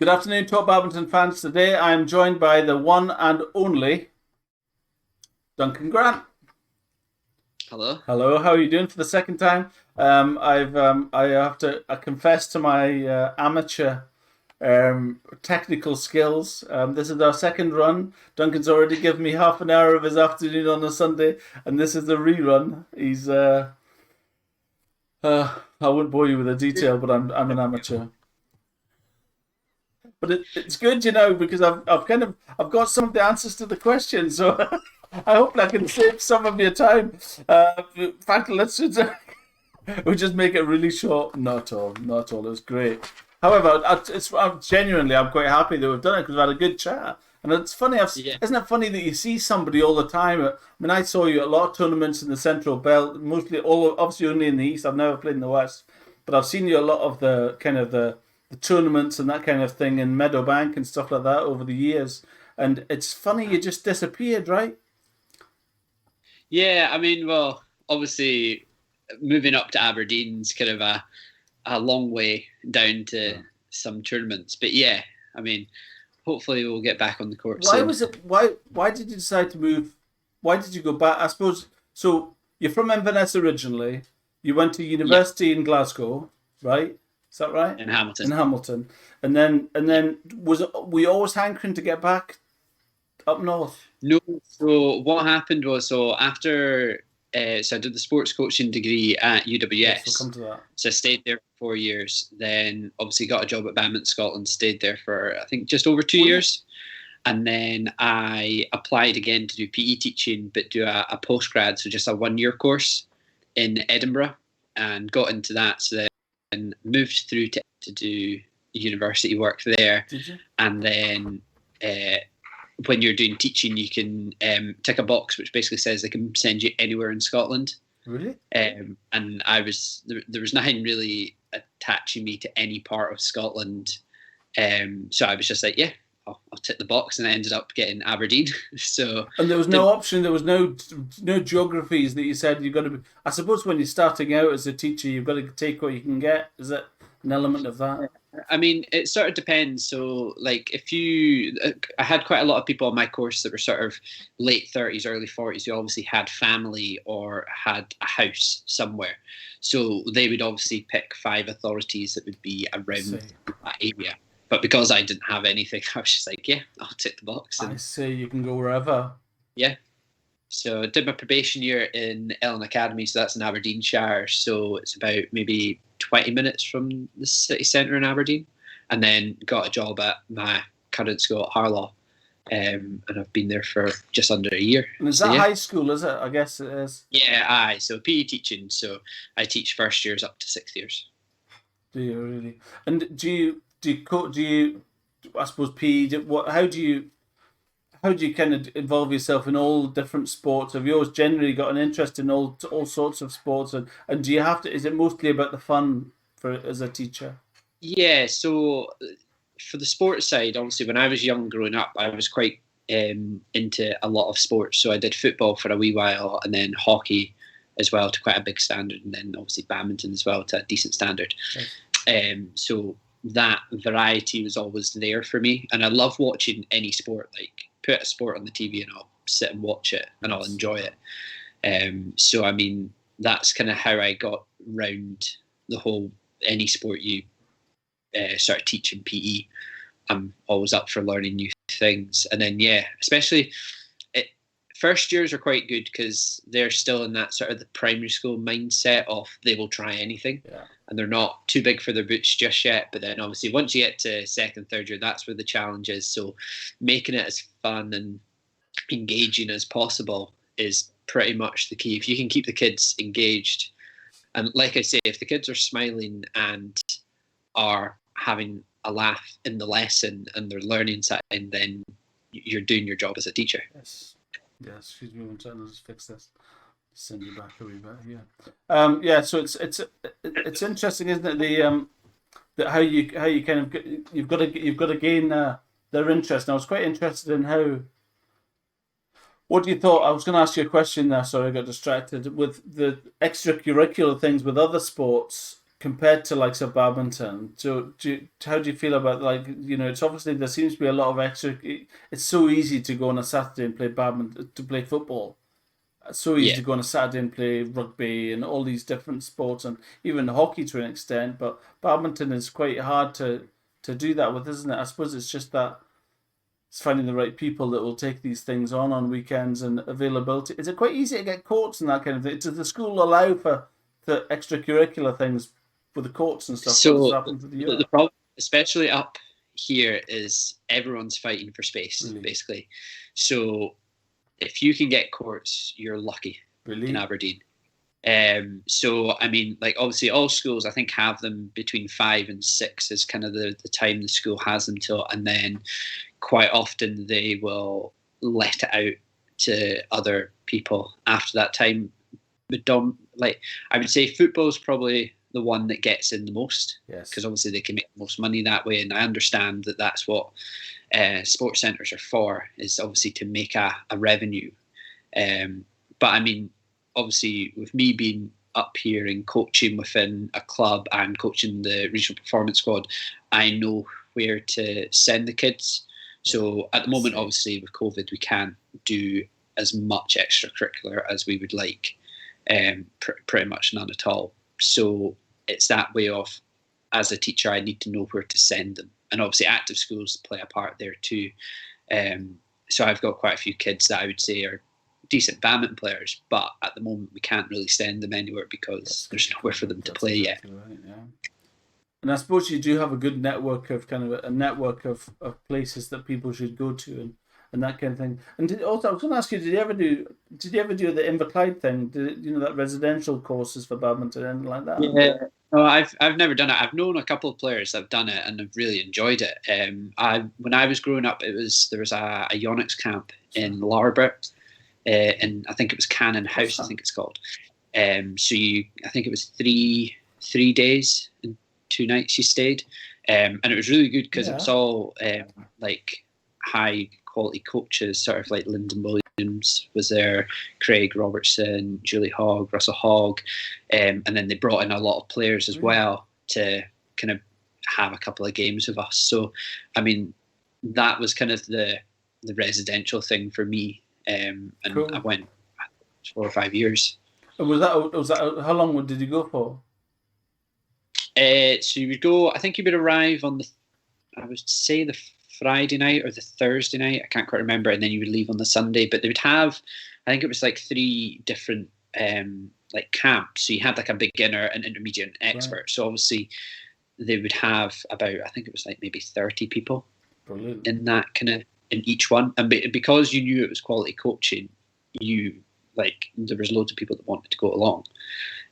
Good afternoon, Top Badminton fans. Today I am joined by the one and only Duncan Grant. Hello. Hello, how are you doing for the second time? I have to confess to my amateur technical skills. This is our second run. Duncan's already given me half an hour of his afternoon on a Sunday, and this is the rerun. I won't bore you with the detail, but I'm an amateur. But it's good, because I've got some of the answers to the questions, so I hope I can save some of your time. In fact, we'll just make it really short. Not all. It was great. However, I'm quite happy that we've done it because we've had a good chat. And it's funny, Yeah. isn't it funny that you see somebody all the time? I mean, I saw you at a lot of tournaments in the Central Belt, obviously only in the East. I've never played in the West, but I've seen you a lot of the tournaments and that kind of thing in Meadowbank and stuff like that over the years. And it's funny you just disappeared, right? Yeah, I mean, well, obviously moving up to Aberdeen's kind of a long way down to some tournaments. But yeah, I mean, hopefully we'll get back on the court Why soon. was it? Why did you decide to move? Why did you go back? I suppose so. You're from Inverness originally. You went to Yeah, university in Glasgow, right? Is that right? in Hamilton. In Hamilton, and then were you always hankering to get back up north? No, so what happened was, so after, so I did the sports coaching degree at Yes, we'll UWS. come to that. So I stayed there for 4 years. Then obviously got a job at Badminton Scotland. Stayed there for I think just over 2 years. And then I applied again to do PE teaching, but do a postgrad, so just a 1 year course in Edinburgh, and got into that. So then moved through to do university work there. Did you? And then when you're doing teaching, you can tick a box which basically says they can send you anywhere in Scotland. Really? And I was there was nothing really attaching me to any part of Scotland. So I was just like, yeah, I'll tick the box, and I ended up getting Aberdeen. So And there was no option. There was no geographies that you said you've got to be. I suppose when you're starting out as a teacher, you've got to take what you can get. Is that an element of that? I mean, it sort of depends. So, like, I had quite a lot of people on my course that were sort of late 30s, early 40s, who obviously had family or had a house somewhere. So they would obviously pick 5 authorities that would be around that area. But because I didn't have anything, I was just like, yeah, I'll tick the box. I say you can go wherever. Yeah. So I did my probation year in Ellen Academy, so that's in Aberdeenshire. So it's about maybe 20 minutes from the city centre in Aberdeen. And then got a job at my current school at Harlaw. And I've been there for just under a year. And is So, that yeah. high school, is it? I guess it is. Yeah, aye. So PE teaching. So I teach first years up to 6th years. Do you really? And I suppose PE, how do you kind of involve yourself in all different sports? Have you always generally got an interest in all sorts of sports? And do you have to, is it mostly about the fun as a teacher? Yeah, so for the sports side, obviously, when I was young growing up, I was quite into a lot of sports. So I did football for a wee while, and then hockey as well to quite a big standard, and then obviously badminton as well to a decent standard. So that variety was always there for me, and I love watching any sport. Like, put a sport on the TV and I'll sit and watch it and I'll enjoy it. So I mean, that's kind of how I got round the whole any sport you start teaching PE. I'm always up for learning new things, and then especially first years are quite good because they're still in that sort of the primary school mindset of they will try anything, and they're not too big for their boots just yet. But then obviously once you get to second, third year, that's where the challenge is. So making it as fun and engaging as possible is pretty much the key. If you can keep the kids engaged, and like I say, if the kids are smiling and are having a laugh in the lesson and they're learning something, then you're doing your job as a teacher. Yes. Excuse me one second. I'll just fix this. Send you back a wee bit. Yeah. So it's interesting, isn't it? That how you kind of you've got to gain their interest. And I was quite interested in how. What do you thought? I was going to ask you a question there. Sorry, I got distracted with the extracurricular things with other sports. compared to like badminton. So how do you feel about like it's obviously there seems to be a lot of extra. It's so easy to go on a Saturday and play badminton to play football. It's so easy Yeah. to go on a Saturday and play rugby and all these different sports and even hockey to an extent. But badminton is quite hard to do that with, isn't it? I suppose it's just that it's finding the right people that will take these things on weekends and availability. Is it quite easy to get courts and that kind of thing? Does the school allow for the extracurricular things with the courts and stuff? What does So happen for the the year? problem, especially up here, is everyone's fighting for space, Really? basically. So if you can get courts, you're lucky Really? in Aberdeen. So I mean, like obviously all schools I think have them between 5 and 6 is kind of the time the school has them till, and then quite often they will let it out to other people after that time. But I would say football's probably the one that gets in the most, Yes. because obviously they can make the most money that way, and I understand that that's what sports centres are for, is obviously to make a revenue. But I mean, obviously with me being up here and coaching within a club and coaching the regional performance squad, I know where to send the kids. So at the moment, obviously with COVID, we can't do as much extracurricular as we would like, pretty much none at all. So it's that way of, as a teacher, I need to know where to send them. And obviously active schools play a part there too. So I've got quite a few kids that I would say are decent badminton players, but at the moment we can't really send them anywhere because there's nowhere for them to play yet. Right, yeah. And I suppose you do have a good network of a network of places that people should go to and that kind of thing. And also, I was going to ask you, did you ever do the Inverclyde thing? That residential courses for badminton and anything like that? Yeah. No, I've never done it. I've known a couple of players that have done it and have really enjoyed it. When I was growing up, there was a Yonex camp in Larbert, and I think it was Cannon House. I think it's called. I think it was three days and 2 nights you stayed, and it was really good because it was all like high quality coaches, sort of like Lyndon Williams was there, Craig Robertson, Julie Hogg, Russell Hogg, and then they brought in a lot of players as well to kind of have a couple of games with us. So, I mean, that was kind of the residential thing for me, and cool. I went 4 or 5 years. And was that how long did you go for? So you would go, I think you would arrive on I would say the Friday night or the Thursday night, I can't quite remember, and then you would leave on the Sunday. But they would have, I think it was like 3 different like camps. So you had like a beginner, an intermediate, and expert. Right. So obviously they would have about, I think it was like maybe 30 people in that kind of, in each one. And because you knew it was quality coaching, there was loads of people that wanted to go along.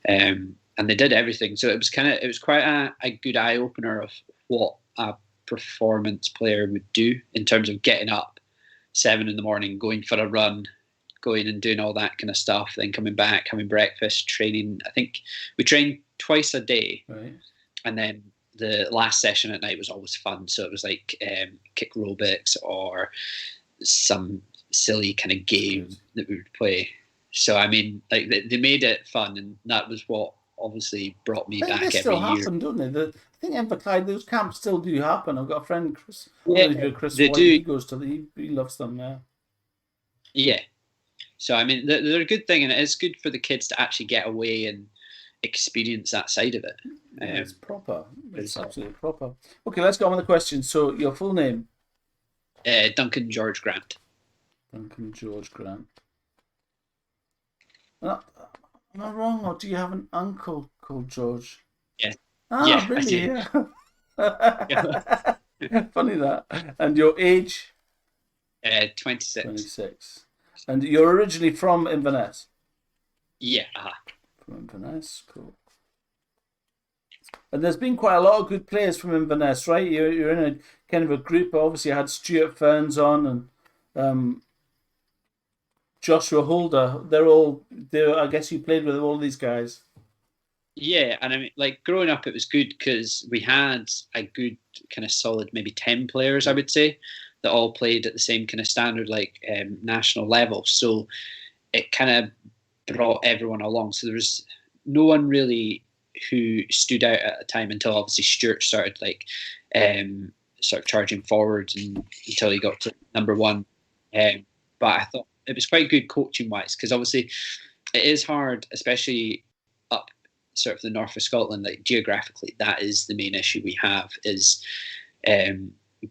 And they did everything. So it was quite a good eye opener of what a performance player would do in terms of getting up 7 a.m, going for a run, going and doing all that kind of stuff, then coming back, having breakfast, training. I think we trained twice a day. Right. And then the last session at night was always fun. So it was like kick aerobics or some silly kind of game that we would play. So I mean, like they made it fun, and that was what obviously brought me back every year. They still happen, don't they? I think Inverclyde, those camps still do happen. I've got a friend, Chris. Chris they White, do. He goes to he loves them. Yeah. Yeah. So I mean, they're a good thing, and it is good for the kids to actually get away and experience that side of it. It's proper. It's absolutely proper. Okay, let's go on with the questions. So, your full name? Duncan George Grant. Duncan George Grant. Am I wrong, or do you have an uncle called George? Yeah. Ah, really? Yeah. Funny that. And your age? 26. 26. And you're originally from Inverness? Yeah. From Inverness, cool. And there's been quite a lot of good players from Inverness, right? You're in a kind of a group. Obviously, you had Stuart Ferns on and Joshua Holder. I guess you played with all these guys. Yeah, and I mean, like growing up, it was good because we had a good kind of solid, maybe 10 players, I would say, that all played at the same kind of standard, like national level. So it kind of brought everyone along. So there was no one really who stood out at the time until obviously Stuart started sort of charging forwards and until he got to number one. But I thought it was quite good coaching wise, because obviously it is hard, especially up sort of the north of Scotland. Like geographically, that is the main issue we have, is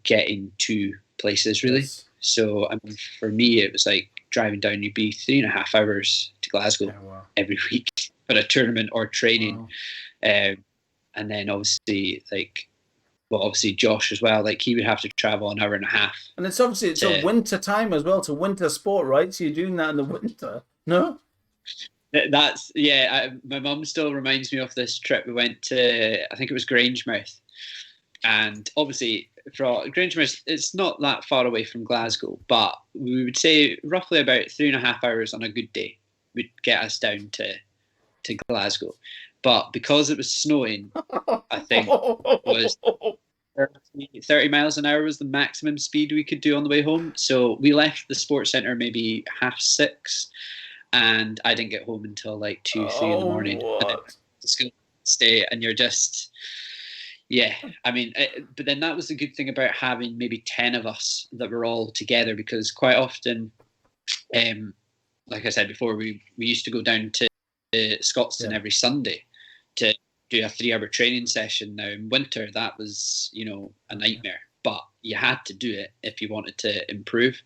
getting to places really. Yes. So I mean, for me, it was like driving down. You'd be 3.5 hours to Glasgow every week for a tournament or training, and then obviously obviously Josh as well. Like he would have to travel an hour and a half. And it's a winter time as well. It's a winter sport, right? So you're doing that in the winter, no? That's my mum still reminds me of this trip we went to. I think it was Grangemouth, and obviously for Grangemouth, it's not that far away from Glasgow, but we would say roughly about 3.5 hours on a good day would get us down to Glasgow. But because it was snowing, I think it was 30 miles an hour was the maximum speed we could do on the way home. So we left the sports centre maybe 6:30, and I didn't get home until like 2-3 in the morning. And then just gonna stay, and you're just, I mean, but then that was the good thing about having maybe 10 of us that were all together, because quite often, like I said before, we used to go down to Scotstoun every Sunday to do a 3-hour training session. Now in winter, that was, a nightmare, but you had to do it if you wanted to improve.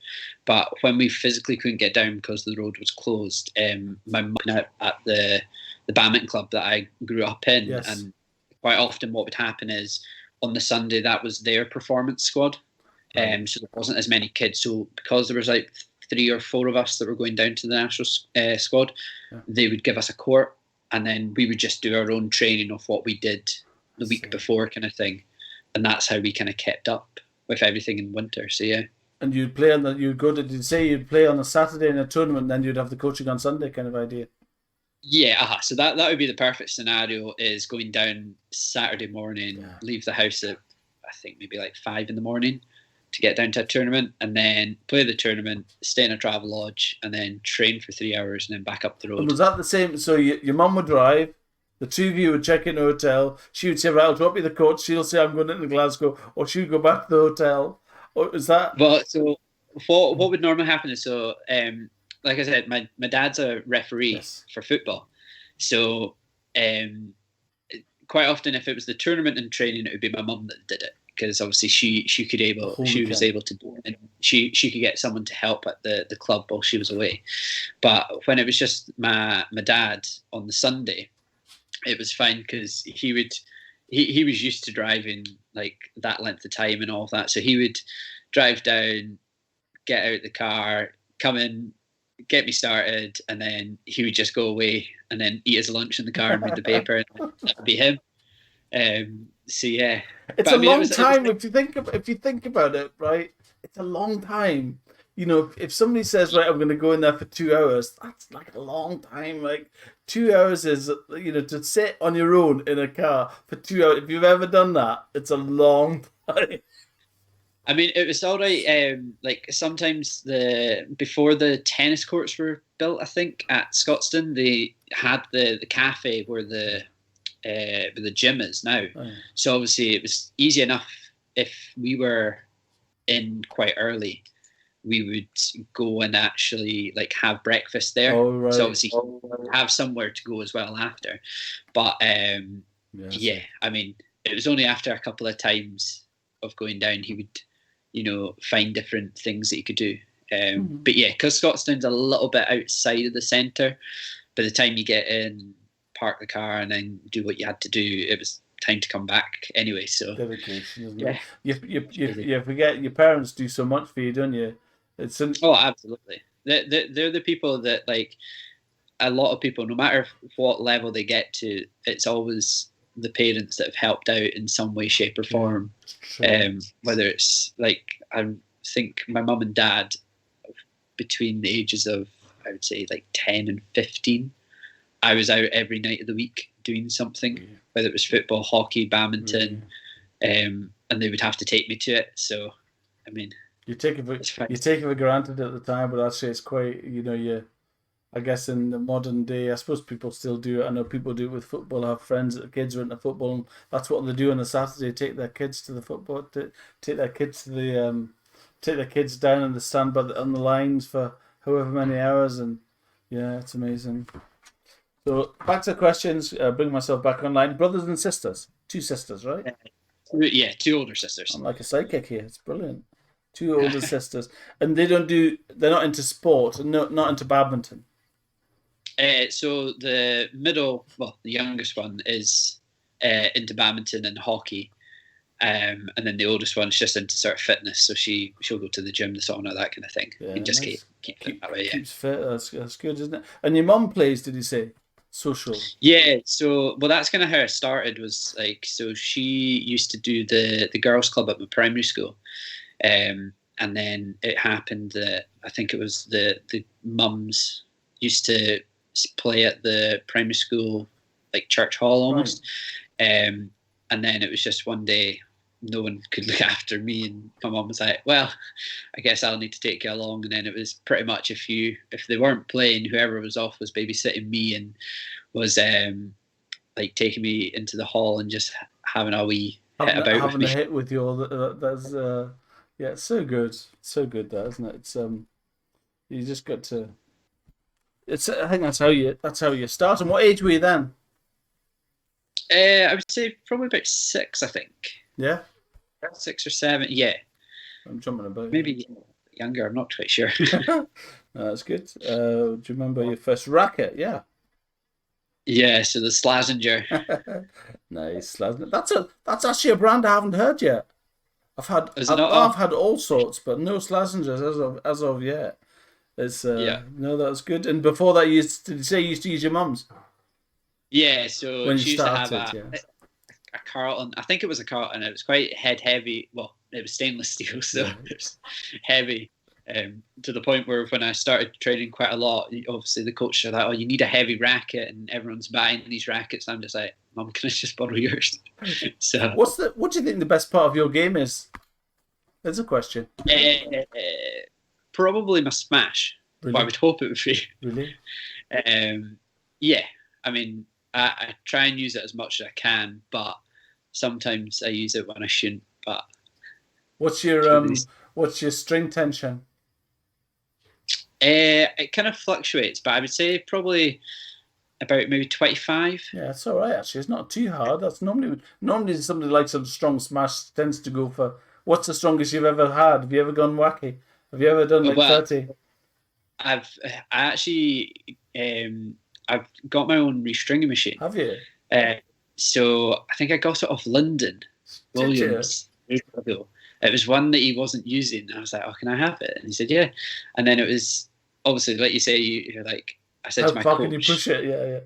But when we physically couldn't get down because the road was closed, my mum at the badminton club that I grew up in, and quite often what would happen is on the Sunday, that was their performance squad. So there wasn't as many kids. So because there was like 3 or 4 of us that were going down to the national squad, they would give us a court, and then we would just do our own training of what we did the week before, kind of thing. And that's how we kind of kept up with everything in winter. So And you'd play you'd play on a Saturday in a tournament, and then you'd have the coaching on Sunday, kind of idea. So that would be the perfect scenario, is going down Saturday morning, leave the house at I think maybe like 5 in the morning to get down to a tournament, and then play the tournament, stay in a travel lodge, and then train for 3 hours, and then back up the road. And was that the same? So your mum would drive, the two of you would check in a hotel, she would say, right, I'll drop you the coach, she'll say, I'm going into Glasgow, or she would go back to the hotel. Or is that... But so what would normally happen is, so like I said, my dad's a referee for football. So quite often, if it was the tournament and training, it would be my mum that did it, because obviously she was able to do it, and she could get someone to help at the club while she was away. But when it was just my dad on the Sunday, it was fine, because he was used to driving like that length of time and all of that. So he would drive down, get out the car, come in, get me started, and then he would just go away and then eat his lunch in the car and read the paper, and that would be him. It's a long time if you think about it, right? It's a long time. If somebody says, right, I'm going to go in there for 2 hours, that's like a long time. Like 2 hours is, to sit on your own in a car for 2 hours. If you've ever done that, it's a long time. I mean, it was all right. Like sometimes before the tennis courts were built, I think at Scotstoun, they had the cafe where the gym is now. So obviously it was easy enough. If we were in quite early, we would go and actually like have breakfast there. So obviously have somewhere to go as well after. But I mean, it was only after a couple of times of going down he would find different things that he could do. But because Scotstoun's a little bit outside of the centre, by the time you get in, park the car, and then do what you had to do, it was time to come back anyway. So dedication, isn't it? You forget your parents do so much for you, don't you? Oh, absolutely. They're the people that, like, a lot of people, no matter what level they get to, it's always the parents that have helped out in some way, shape, or form. Whether it's like, I think my mum and dad, between the ages of, I would say, like 10 and 15, I was out every night of the week doing something, whether it was football, hockey, badminton, and they would have to take me to it. So, I mean, you take it for granted at the time, but actually it's quite, I guess in the modern day, I suppose people still do it. I know people do it with football. I have friends that kids are into football, and that's what they do on a Saturday. Take their kids to the football. Take their kids to the take their kids down in the stand by on the lines for however many hours, and yeah, it's amazing. So back to questions. Bring myself back online. Brothers and sisters. Two sisters, right? Yeah, two older sisters. I'm like a sidekick here. It's brilliant. Two older sisters, and they don't do. They're not into sport, and not into badminton. So the the youngest one is into badminton and hockey, and then the oldest one's just into sort of fitness. So she'll go to the gym, the sauna, that kind of thing, Yeah, and just nice. keep fit that way. Yeah. Keeps fit. That's good, isn't it? And your mum plays, did you say? Social. Yeah. So that's kind of how it started. Was like, so she used to do the girls' club at my primary school, and then it happened that I think it was the mums used to play at the primary school, like church hall almost. Right. And then it was just one day no one could look after me, and my mum was like, well, I guess I'll need to take you along. And then it was pretty much if they weren't playing, whoever was off was babysitting me and was like taking me into the hall and just having a wee hit about having with me. a hit with you all. That's yeah, it's so good. So good, that, isn't it? It's you just got to. It's. I think that's how you start. And what age were you then? I would say probably about 6. I think. Yeah. 6 or 7. Yeah. I'm jumping about. Maybe younger. I'm not quite sure. No, that's good. Do you remember your first racket? Yeah. Yeah. So the Slazenger. Nice, Slazenger. That's actually a brand I haven't heard yet. I've had all sorts, but no Slazengers as of yet. It's no, that's good. And before that, did you say you used to use your mum's? Yeah, so when she you started, used to have a Carlton. I think it was a Carlton. It was quite head heavy. Well, it was stainless steel, so it was heavy. To the point where when I started training quite a lot, obviously the coach said that, oh, you need a heavy racket, and everyone's buying these rackets. I'm just like, Mum, can I just borrow yours? So what do you think the best part of your game is? There's a question. Probably my smash. Really? But I would hope it would be. Really? Yeah. I mean, I try and use it as much as I can, but sometimes I use it when I shouldn't. But what's your string tension? It kind of fluctuates, but I would say probably about maybe 25. Yeah, it's all right actually. It's not too hard. That's normally somebody likes a strong smash tends to go for. What's the strongest you've ever had? Have you ever gone wacky? Have you ever done 30? I've got my own restringing machine. Have you? So I think I got it off London Williams years ago. It was one that he wasn't using. I was like, oh, can I have it? And he said, yeah. And then it was obviously, like you say, you're like, I said to my coach, how can you push it? Yeah.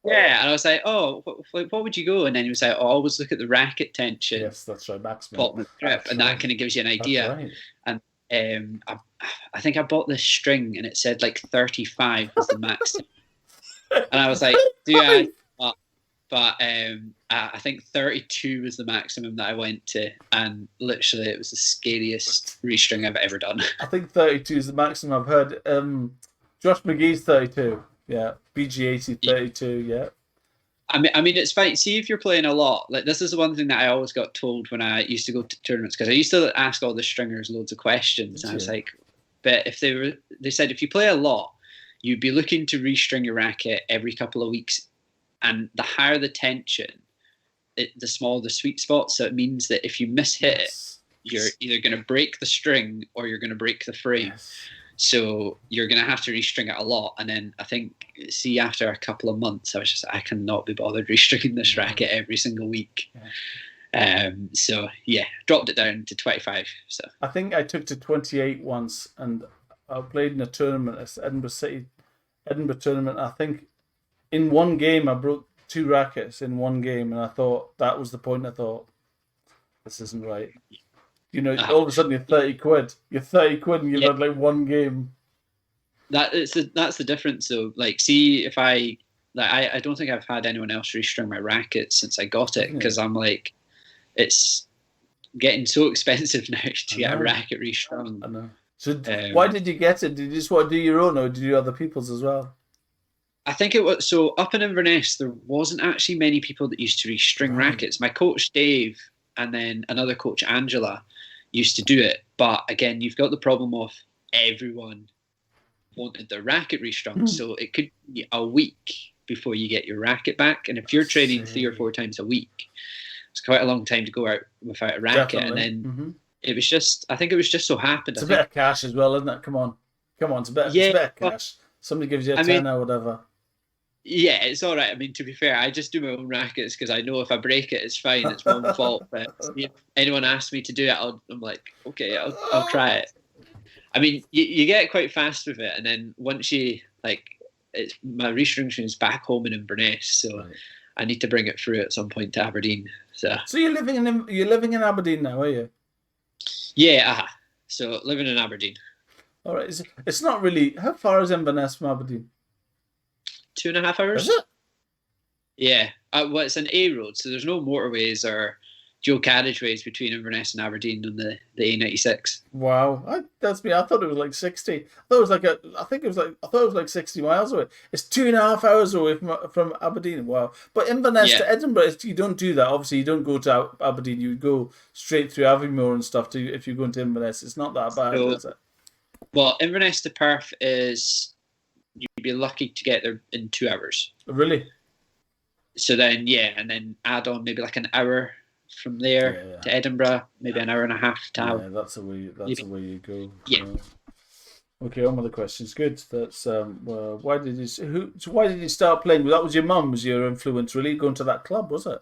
Yeah, and I was like, oh, what would you go? And then he was like, oh, always look at the racket tension. Yes, that's right, maximum. Pop the grip, and that kind of gives you an idea. Right. And I think I bought this string, and it said like 35 was the maximum. And I was like, yeah, but I think 32 was the maximum that I went to, and literally it was the scariest restring I've ever done. I think 32 is the maximum I've heard. Josh McGee's 32. Yeah, BG80 32. Yeah. I mean, it's fine. See, if you're playing a lot, like this is the one thing that I always got told when I used to go to tournaments, because I used to ask all the stringers loads of questions, and I was like, but if they said if you play a lot, you'd be looking to restring your racket every couple of weeks, and the higher the tension, the smaller the sweet spot. So it means that if you mishit it, you're either going to break the string or you're going to break the frame. Yes. So you're going to have to restring it a lot. And then I think, after a couple of months, I was just, I cannot be bothered restringing this racket every single week. Yeah. So yeah, dropped it down to 25. So I think I took to 28 once, and I played in a tournament, it's Edinburgh tournament. I think in one game I broke 2 rackets in one game, and I thought that was the point. I thought, this isn't right. You know, all of a sudden you're 30 quid. You're 30 quid and you've had like one game. That's the difference though. Like, see, if I don't think I've had anyone else restring my racket since I got it, because I'm like, it's getting so expensive now to get a racket restrung. I know. So why did you get it? Did you just want to do your own, or did you do other people's as well? I think it was so up in Inverness. There wasn't actually many people that used to restring Right. rackets. My coach Dave and then another coach Angela used to do it, but again, you've got the problem of everyone wanted their racket restrung, so it could be a week before you get your racket back. And if you're training 3 or 4 times a week, it's quite a long time to go out without a racket. Definitely. And then it was just, I think it was just so happened. It's I a think, bit of cash as well, isn't it? Come on, it's a bit yeah, of cash. Somebody gives you a I mean, tenner or whatever. yeah, it's all right. I mean, to be fair, I just do my own rackets because I know if I break it, it's fine. It's my own fault. But if anyone asks me to do it, I'm like, okay, I'll try it. I mean, you get quite fast with it, and then once you like, it's my restringing is back home in Inverness, so Right. I need to bring it through at some point to Aberdeen. So you're living in Aberdeen now, are you? yeah, so living in Aberdeen, All right. It's not really. How far is Inverness from Aberdeen? 2.5 hours. Is it? Yeah, well, it's an A road, so there's no motorways or dual carriageways between Inverness and Aberdeen on the A96. Wow, that's me. I thought it was like 60. I thought it was like 60 miles away. It's 2.5 hours away from Aberdeen. Wow. But Inverness Yeah. to Edinburgh, you don't do that. Obviously, you don't go to Aberdeen. You go straight through Aviemore and stuff. If you go into Inverness, it's not that bad, So, is it? well, Inverness to Perth is you'd be lucky to get there in 2 hours. Really? So then, yeah, and then add on maybe like an hour from there to Edinburgh, maybe an hour and a half to Yeah, that's the way you go. Yeah. Okay, on with the questions. Good. That's why did you start playing? That was your mum was your influence, really, going to that club, was it?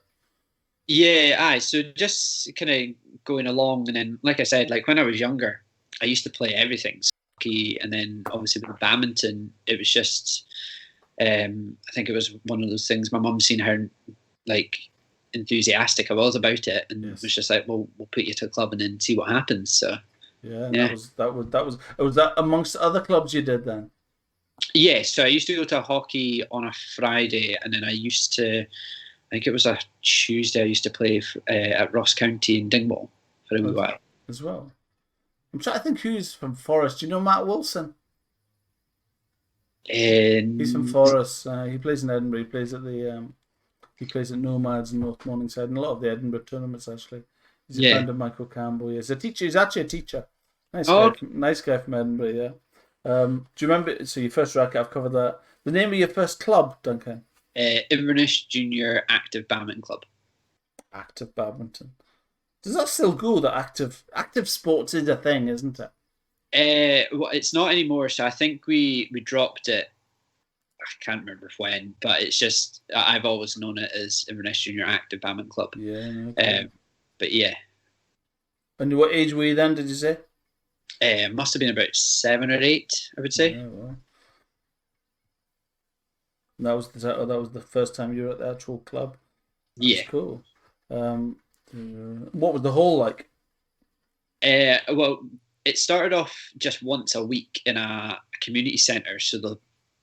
Yeah, aye. So just kind of going along, and then, like I said, like when I was younger, I used to play everything, hockey, and then obviously with badminton, it was just, I think it was one of those things. My mum seen how like enthusiastic I was about it, and Yes. was just like, "Well, we'll put you to a club and then see what happens." So Yeah, yeah. was that amongst other clubs you did then? Yeah, so I used to go to hockey on a Friday, and then I think it was a Tuesday, I used to play at Ross County in Dingwall for a wee while. As well. I'm trying to think who's from Forest. Do you know Matt Wilson? He's from Forest. He plays in Edinburgh. He plays at Nomads and North Morningside and a lot of the Edinburgh tournaments actually. He's a friend of Michael Campbell. He's a teacher. He's actually a teacher. Nice guy from Edinburgh. Yeah. Do you remember? So your first racket, I've covered that. The name of your first club, Duncan? Inverness Junior Active Badminton Club. Active Badminton. Does that still go? That active sports is a thing, isn't it? Well, it's not anymore. So I think we dropped it. I can't remember when, but it's just I've always known it as Inverness Junior Active Badminton Club. Yeah. Okay. But yeah. And what age were you then? Did you say? Must have been about 7 or 8, I would say. Yeah, well. That was the first time you were at the actual club. That's cool. What was the hall like? Well, it started off just once a week in a community centre. So the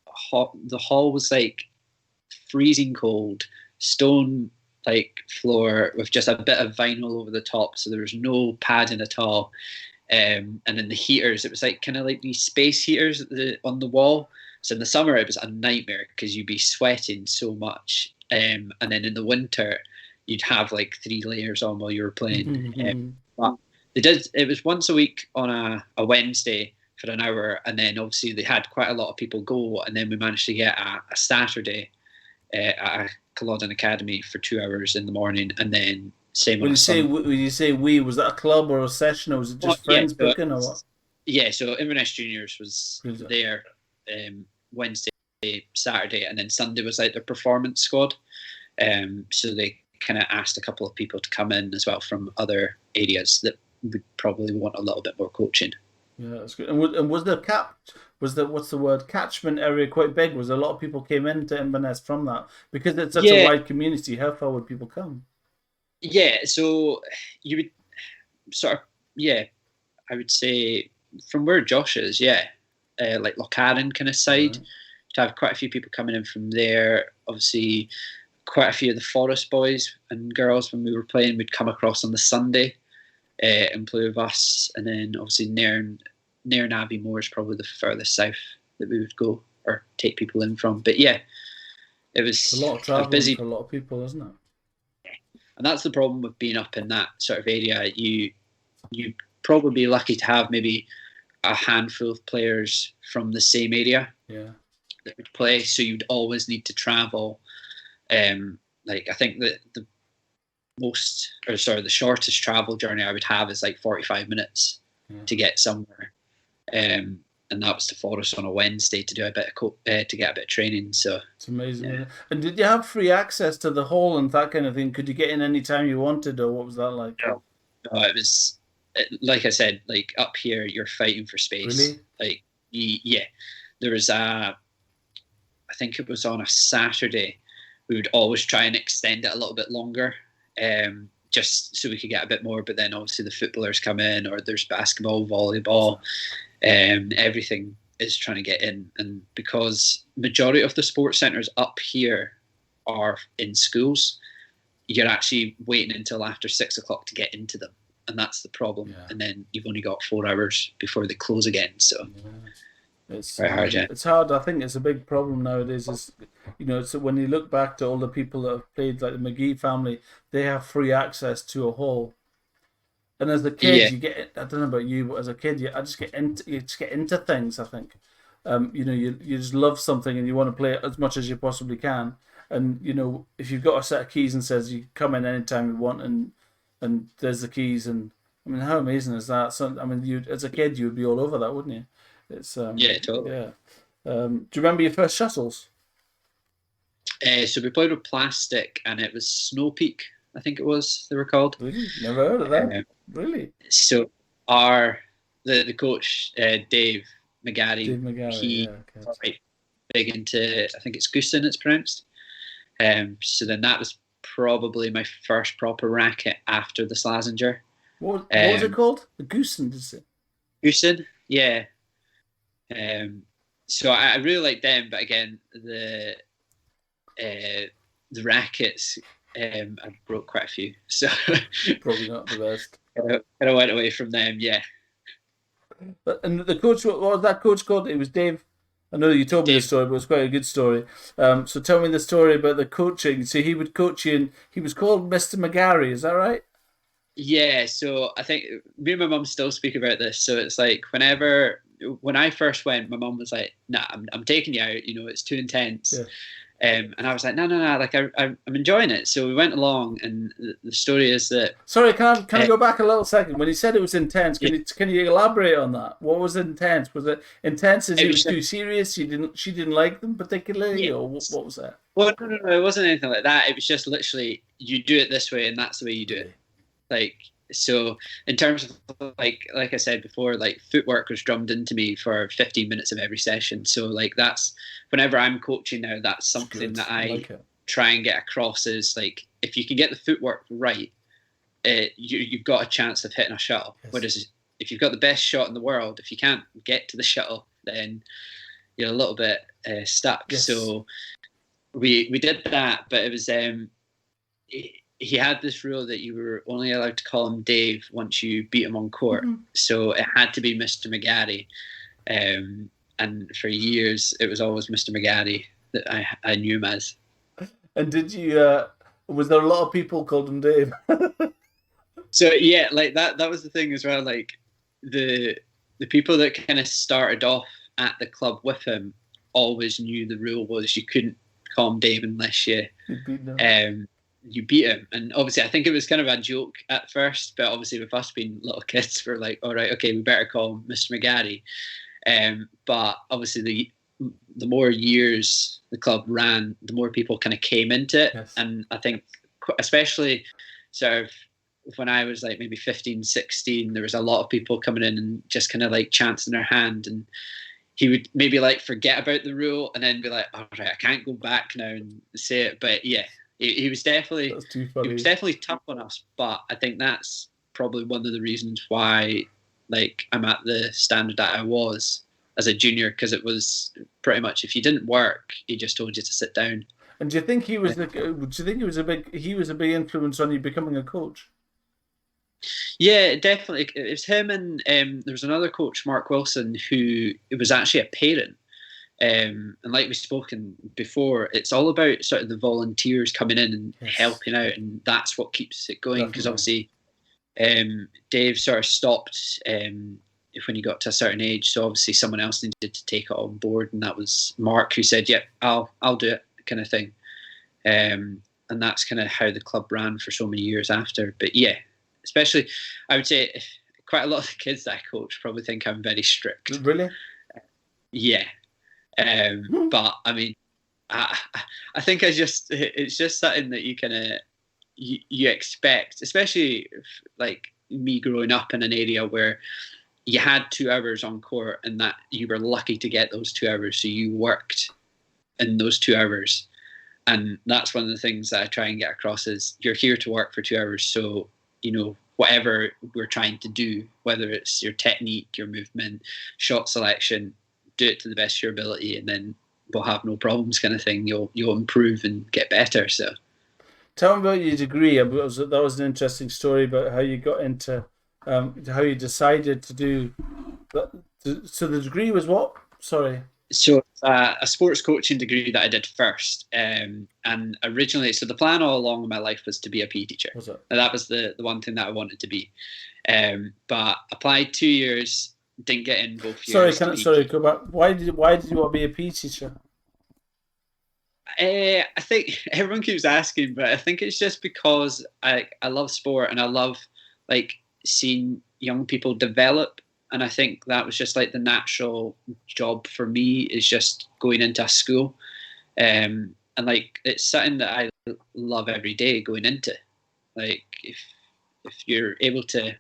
hall was like freezing cold, stone like floor with just a bit of vinyl over the top. So there was no padding at all. And then the heaters, it was like kind of like these space heaters on the wall. So in the summer, it was a nightmare because you'd be sweating so much. And then in the winter, you'd have like 3 layers on while you were playing. But it was once a week on a Wednesday for an hour. And then obviously they had quite a lot of people go. And then we managed to get a Saturday at a Culloden Academy for 2 hours in the morning. And then same When you say was that a club or a session, or was it just friends booking, or what? Yeah, so Inverness Juniors was there Wednesday, Saturday, and then Sunday was like their performance squad. So they kind of asked a couple of people to come in as well from other areas that would probably want a little bit more coaching. Yeah, that's good. And was the catchment area quite big? Was there a lot of people came into Inverness from that because it's such a wide community? How far would people come? Yeah, so you would sort of, I would say from where Josh is, like Lochcarron kind of side, to have quite a few people coming in from there. Obviously, quite a few of the Forest boys and girls when we were playing would come across on the Sunday and play with us. And then obviously Nairn Abbey Moor is probably the furthest south that we would go. or take people in from. But yeah, it was It's a lot of a traveling busy, for a lot of people, isn't it? and that's the problem with being up in that sort of area. You probably be lucky to have maybe a handful of players from the same area that would play. So you'd always need to travel. Like I think that the shortest travel journey I would have is like 45 minutes to get somewhere. And that was to Forest on a Wednesday to do a bit of to get a bit of training. So it's amazing. Yeah. And did you have free access to the hall and that kind of thing? Could you get in any time you wanted, or what was that like? No, it was like I said, like up here you're fighting for space. Really? Like yeah, there was I think it was on a Saturday. We would always try and extend it a little bit longer, just so we could get a bit more. But then obviously the footballers come in, or there's basketball, volleyball. Everything is trying to get in, and because majority of the sports centres up here are in schools, you're actually waiting until after 6 o'clock to get into them, and that's the problem. Yeah. And then you've only got 4 hours before they close again. So it's very hard. Yeah. It's hard. I think it's a big problem nowadays. Is so when you look back to all the people that have played, like the McGee family, they have free access to a hall. And as a kid, you get, I don't know about you, but as a kid, you just get into things, I think. You just love something and you want to play it as much as you possibly can. And, if you've got a set of keys and says you come in anytime you want and there's the keys. And, I mean, how amazing is that? So, I mean, you as a kid, you would be all over that, wouldn't you? It's yeah, totally. Yeah. Do you remember your first shuttles? So we played with plastic and it was Snow Peak, I think it was, they were called. Really? Never heard of that. Really? So the coach, Dave McGarry, he was quite big into, I think it's Goosen it's pronounced. So then that was probably my first proper racket after the Slazenger. What was it called? The Goosen, did you say? Goosen, yeah. So I really like them, but again, the rackets, I broke quite a few, so probably not the best. I went away from them, yeah. And the coach, what was that coach called? It was Dave. I know you told me the story, but it was quite a good story. So tell me the story about the coaching. So he would coach you, and he was called Mr. McGarry. Is that right? Yeah. So I think me and my mum still speak about this. So it's like when I first went, my mum was like, "Nah, I'm taking you out. It's too intense." Yeah. And I was like, no, like I'm enjoying it. So we went along, and the story is that. Sorry, can I go back a little second? When you said it was intense, can you elaborate on that? What was intense? Was it intense as it was too serious? She didn't like them particularly, or what was that? Well, no, it wasn't anything like that. It was just literally you do it this way, and that's the way you do it. Like. So in terms of like I said before, like footwork was drummed into me for 15 minutes of every session. So like that's whenever I'm coaching now, that's something that I try and get across is like if you can get the footwork right, you've got a chance of hitting a shuttle. Yes. Whereas if you've got the best shot in the world, if you can't get to the shuttle, then you're a little bit stuck. Yes. So we did that, but it was he had this rule that you were only allowed to call him Dave once you beat him on court. Mm-hmm. So it had to be Mr. McGarry. And for years, it was always Mr. McGarry that I knew him as. And did you, was there a lot of people called him Dave? So yeah, like that was the thing as well. Like the people that kind of started off at the club with him always knew the rule was you couldn't call him Dave unless you beat him. And obviously I think it was kind of a joke at first, but obviously with us being little kids, we're like, all right, okay, we better call him Mr. McGarry. But obviously the more years the club ran, the more people kind of came into it. Yes. And I think especially sort of when I was like maybe 15, 16, there was a lot of people coming in and just kind of like chancing their hand, and he would maybe like forget about the rule and then be like, all right, I can't go back now and say it. But yeah, he was definitely tough on us, but I think that's probably one of the reasons why like I'm at the standard that I was as a junior, because it was pretty much if you didn't work, he just told you to sit down. And do you think he was a big influence on you becoming a coach? Yeah, definitely. It was him, and there was another coach, Mark Wilson, who was actually a parent. And like we've spoken before, it's all about sort of the volunteers coming in and helping out, and that's what keeps it going. Because obviously, Dave sort of stopped when he got to a certain age, so obviously someone else needed to take it on board, and that was Mark, who said, "Yep, I'll do it," kind of thing. And that's kind of how the club ran for so many years after. But yeah, especially, I would say quite a lot of the kids that I coach probably think I'm very strict. Really? Yeah. But I mean, I think it's just something that you kind of you expect, especially like me growing up in an area where you had 2 hours on court, and that you were lucky to get those 2 hours, so you worked in those 2 hours. And that's one of the things that I try and get across is you're here to work for 2 hours, so whatever we're trying to do, whether it's your technique, your movement, shot selection, do it to the best of your ability, and then we'll have no problems, kind of thing. You'll improve and get better. So, tell me about your degree. That was an interesting story about how you got into, how you decided to do. So the degree was what? Sorry. So a sports coaching degree that I did first, and originally, so the plan all along in my life was to be a PE teacher. Was it? And that was the one thing that I wanted to be. But applied 2 years, didn't get in both years. Sorry, go back. Why did you want to be a PE teacher? I think everyone keeps asking, but I think it's just because I love sport, and I love like seeing young people develop. And I think that was just like the natural job for me, is just going into a school. And like, it's something that I love every day going into. Like if you're able to,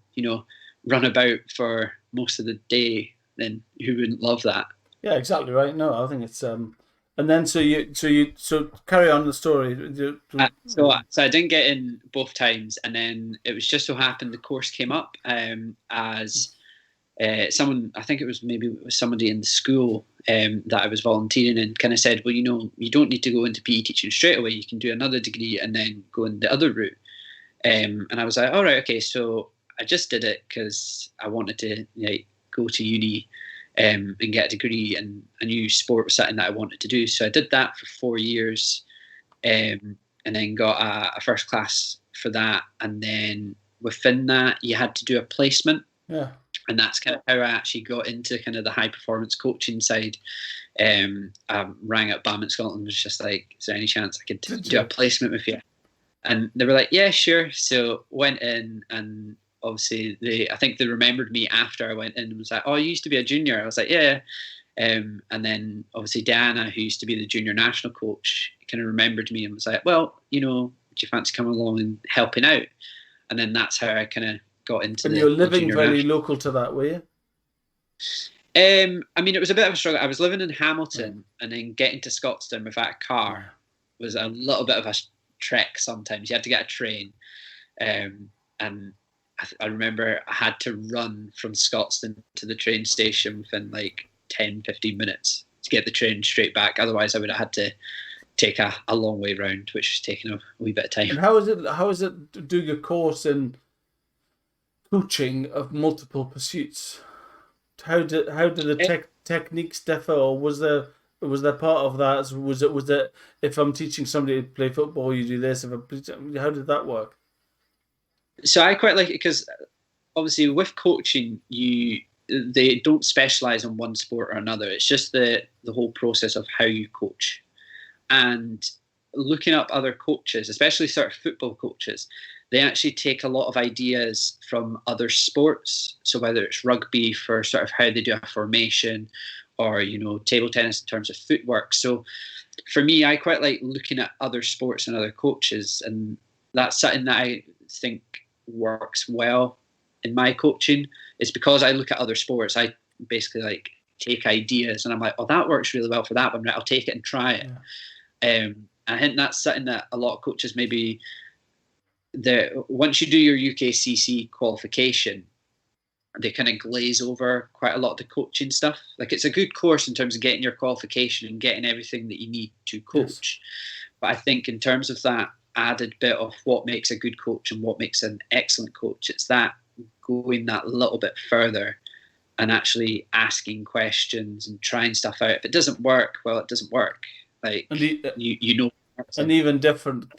run about for most of the day, then who wouldn't love that? Yeah, exactly right. No, I think it's and then so carry on the story. So I didn't get in both times, and then it was just so happened the course came up as someone, I think it was somebody in the school that I was volunteering in, kind of said, well, you don't need to go into PE teaching straight away. You can do another degree and then go in the other route. And I was like, all right, okay. So I just did it because I wanted to go to uni and get a degree, and I knew sport was something that I wanted to do. So I did that for 4 years, and then got a first class for that. And then within that, you had to do a placement. Yeah. And that's kind of how I actually got into kind of the high performance coaching side. I rang up Badminton Scotland, was just like, is there any chance I could do a placement with you? And they were like, yeah, sure. So went in, and obviously I think they remembered me after I went in and was like, oh, you used to be a junior. I was like, yeah. And then obviously Diana, who used to be the junior national coach, kind of remembered me and was like, well, do you fancy coming along and helping out? And then that's how I kind of got into. And you're living very local to that, were you? I mean, it was a bit of a struggle. I was living in Hamilton, and then getting to Scotstoun without a car was a little bit of a trek sometimes. You had to get a train. And I remember I had to run from Scotstoun to the train station within like 10, 15 minutes to get the train straight back. Otherwise, I would have had to take a long way round, which was taking a wee bit of time. And how is it doing a course in coaching of multiple pursuits? How did the techniques differ, or was there part of that? Was it if I'm teaching somebody to play football, you do this? How did that work? So I quite like it because obviously with coaching, they don't specialize in one sport or another. It's just the whole process of how you coach, and looking up other coaches, especially sort of football coaches. They actually take a lot of ideas from other sports. So whether it's rugby for sort of how they do a formation, or, table tennis in terms of footwork. So for me, I quite like looking at other sports and other coaches. And that's something that I think works well in my coaching. It's because I look at other sports. I basically like take ideas and I'm like, oh, that works really well for that one. Right, I'll take it and try it. Yeah. I think that's something that a lot of coaches maybe... once you do your UKCC qualification, they kind of glaze over quite a lot of the coaching stuff. Like, it's a good course in terms of getting your qualification and getting everything that you need to coach. Yes. But I think in terms of that added bit of what makes a good coach and what makes an excellent coach, it's that going that little bit further and actually asking questions and trying stuff out. If it doesn't work, well, it doesn't work. Like you know. And even different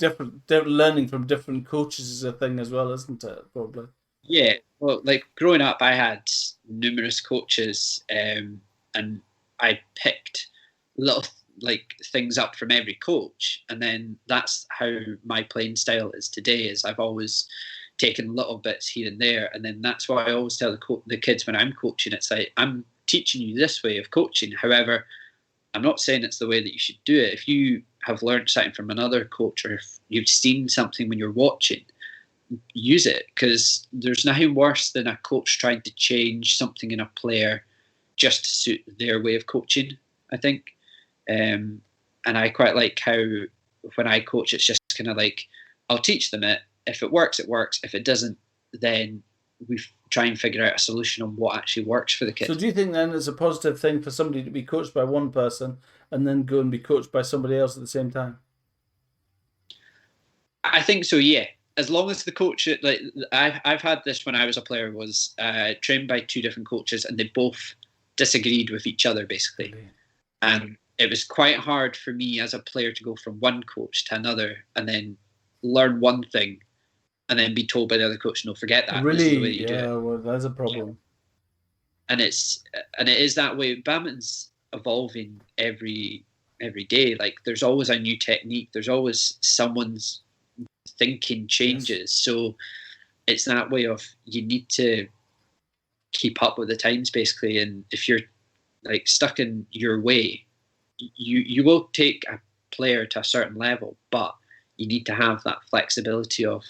learning from different coaches is a thing as well, isn't it? Probably. Yeah, well, like growing up, I had numerous coaches, and I picked little like things up from every coach, and then that's how my playing style is today. Is I've always taken little bits here and there, and then that's why I always tell the kids when I'm coaching, it's like I'm teaching you this way of coaching. However, I'm not saying it's the way that you should do it. If you have learned something from another coach, or if you've seen something when you're watching, use it, because there's nothing worse than a coach trying to change something in a player just to suit their way of coaching, I think. And I quite like how when I coach, it's just kind of like, I'll teach them it. If it works, it works. If it doesn't, then we try and figure out a solution on what actually works for the kid. So do you think then it's a positive thing for somebody to be coached by one person and then go and be coached by somebody else at the same time? I think so, yeah. As long as the coach, like I've had this when I was a player, was trained by two different coaches, and they both disagreed with each other, basically. Really? And it was quite hard for me as a player to go from one coach to another and then learn one thing and then be told by the other coach, no, forget that. Really? This is the way you do it. Well, that's a problem. Yeah. And it is that way. Badminton's evolving every day. Like there's always a new technique. There's always someone's thinking changes. Yes. So it's that way of, you need to keep up with the times, basically. And if you're like stuck in your way, you will take a player to a certain level, but you need to have that flexibility of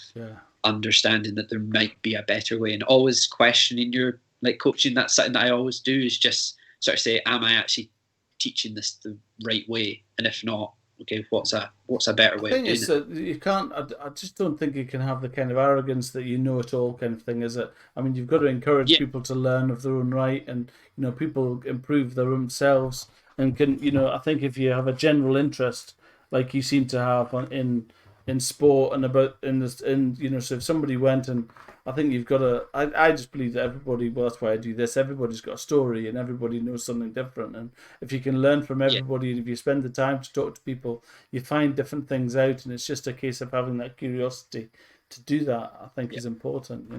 understanding that there might be a better way, and always questioning your like coaching. That's something that I always do, is just sort of say, am I actually teaching this the right way? And if not, okay, what's a better way of doing it? You can't. I just don't think you can have the kind of arrogance that you know it all kind of thing. Is it? I mean, you've got to encourage people to learn of their own right, and people improve their own selves, and can I think if you have a general interest like you seem to have in sport and about so if somebody went, and I think you've got to. I just believe that everybody. Well, that's why I do this. Everybody's got a story, and everybody knows something different. And if you can learn from everybody, and if you spend the time to talk to people, you find different things out. And it's just a case of having that curiosity to do that. I think is important.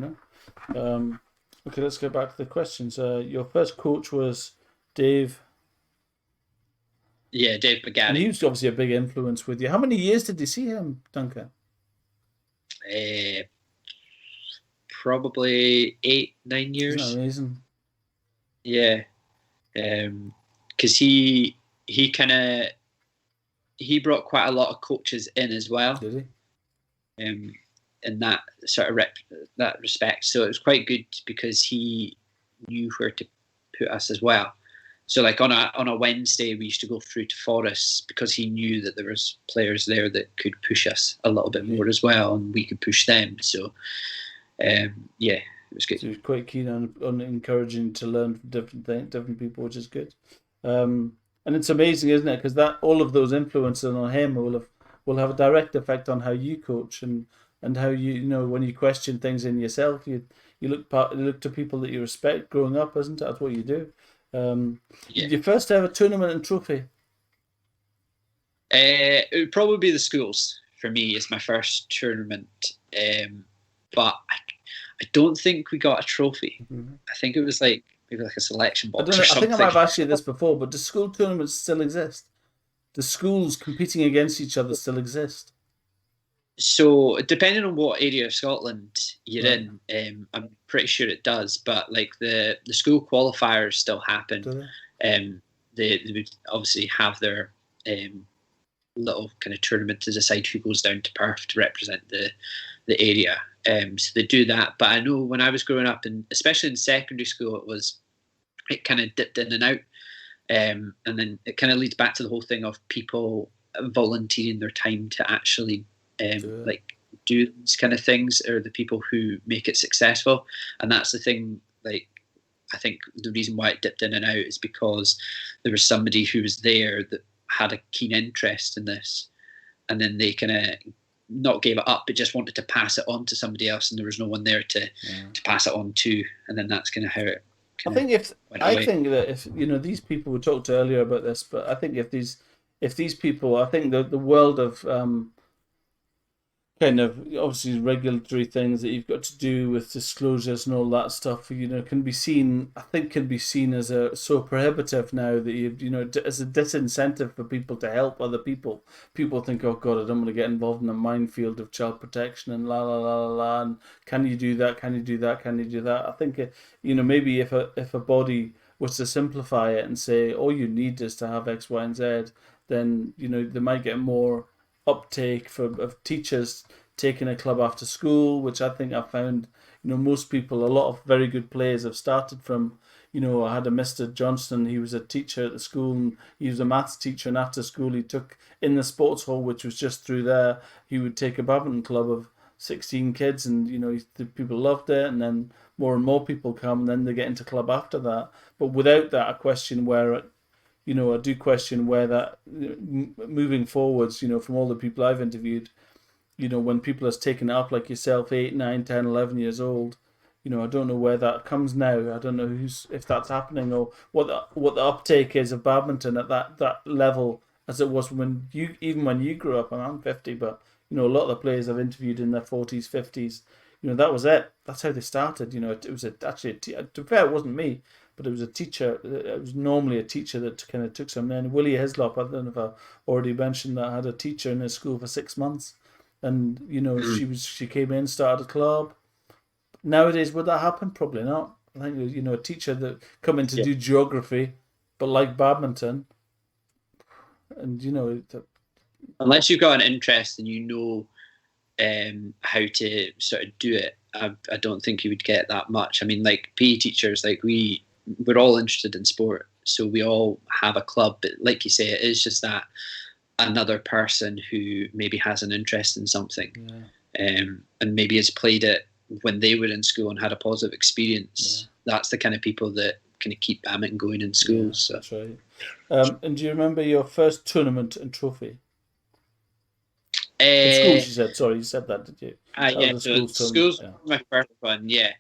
Okay, let's go back to the questions. Your first coach was Dave. Yeah, Dave McGarry. And he was obviously a big influence with you. How many years did you see him, Duncan? Probably 8-9 years. Isn't that amazing? Yeah, because he brought quite a lot of coaches in as well. Did he? In that sort of that respect, so it was quite good because he knew where to put us as well. So like on a Wednesday, we used to go through to Forest because he knew that there was players there that could push us a little bit more as well, and we could push them. So it was good. So he was quite keen on encouraging to learn from different people, which is good. And it's amazing, isn't it? Because that all of those influences on him will have a direct effect on how you coach and how when you question things in yourself, you look to people that you respect growing up, isn't it? That's what you do. Your first ever tournament and trophy? It would probably be the schools for me. It's my first tournament, but I don't think we got a trophy. Mm-hmm. I think it was maybe like a selection box. I think I might have asked you this before, but do school tournaments still exist? Do schools competing against each other still exist? So depending on what area of Scotland you're in, I'm pretty sure it does. But like the school qualifiers still happen. They would obviously have their little kind of tournament to decide who goes down to Perth to represent the area. So they do that. But I know when I was growing up, and especially in secondary school, it kind of dipped in and out. And then it kind of leads back to the whole thing of people volunteering their time to actually do these kind of things, are the people who make it successful. And that's the thing, I think the reason why it dipped in and out is because there was somebody who was there that had a keen interest in this, and then they kind of not gave it up but just wanted to pass it on to somebody else, and there was no one there to pass it on to, and then that's kind of how it I kind of think if went I away. think that if these people we talked earlier about this, but I think if these people, I think the world of kind of obviously regulatory things that you've got to do with disclosures and all that stuff, can be seen. I think can be seen as a so prohibitive now that as a disincentive for people to help other people. People think, oh God, I don't want to get involved in a minefield of child protection and la la la la la. And can you do that? Can you do that? Can you do that? I think maybe if a body was to simplify it and say all you need is to have X, Y, and Z, then they might get more uptake of teachers taking a club after school, which I think I found, most people, a lot of very good players have started from, I had a Mr. Johnston, he was a teacher at the school and he was a maths teacher, and after school he took in the sports hall, which was just through there, he would take a badminton club of 16 kids and, the people loved it, and then more and more people come and then they get into club after that. But without that, I question where I do question where that moving forwards, from all the people I've interviewed, when people has taken it up like yourself, 8, 9, 10, 11 years old, I don't know where that comes now. I don't know if that's happening or what the uptake is of badminton at that level as it was even when you grew up. And I'm 50, but a lot of the players I've interviewed in their 40s, 50s, that was it. That's how they started. It was actually to be fair, it wasn't me, but it was a teacher. It was normally a teacher that kind of took some. And Willie Hislop, I don't know if I already mentioned that, had a teacher in his school for 6 months, and Mm. she came in, started a club. Nowadays, would that happen? Probably not. I think a teacher that come in to Yeah. do geography, but like badminton, and Unless you've got an interest and how to sort of do it, I don't think you would get that much. I mean, like PE teachers, like we're all interested in sport, so we all have a club. But like you say, it is just that another person who maybe has an interest in something, and maybe has played it when they were in school and had a positive experience. That's the kind of people that kind of keep badminton going in schools. So. That's right. And do you remember your first tournament and trophy? At school, Uh, she said. Sorry, you said that, did you? That yeah, was a so school's tournament. school's Yeah. my first one, yeah.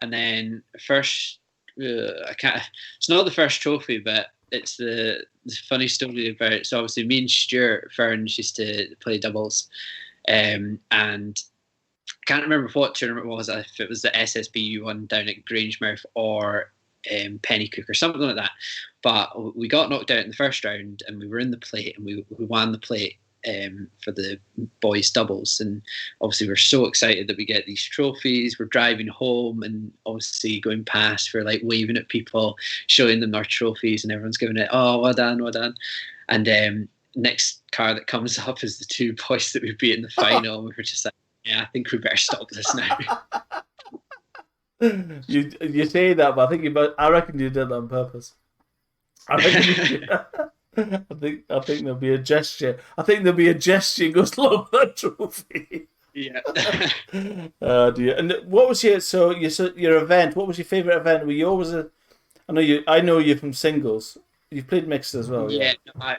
And then first, I can't. It's not the first trophy, but it's the funny story about it. So obviously, me and Stuart Ferns used to play doubles, and I can't remember what tournament it was. If it was the SSBU one down at Grangemouth or Pennycook or something like that. But we got knocked out in the first round, and we were in the plate, and we won the plate. For the boys doubles, and obviously we're so excited that we get these trophies. We're driving home and obviously going past, we're like waving at people, showing them our trophies, and everyone's giving it, oh, well done, well done. And next car that comes up is the two boys that we beat in the final, and we were just like, yeah, I think we better stop this now. You say that, but I reckon you did that on purpose. I reckon you I think there'll be a gesture. I think there'll be a gesture goes along with that trophy. Yeah. Oh dear. And what was your event? What was your favourite event? Were you always a? I know you from singles. You've played mixed as well, yeah. Yeah, no, I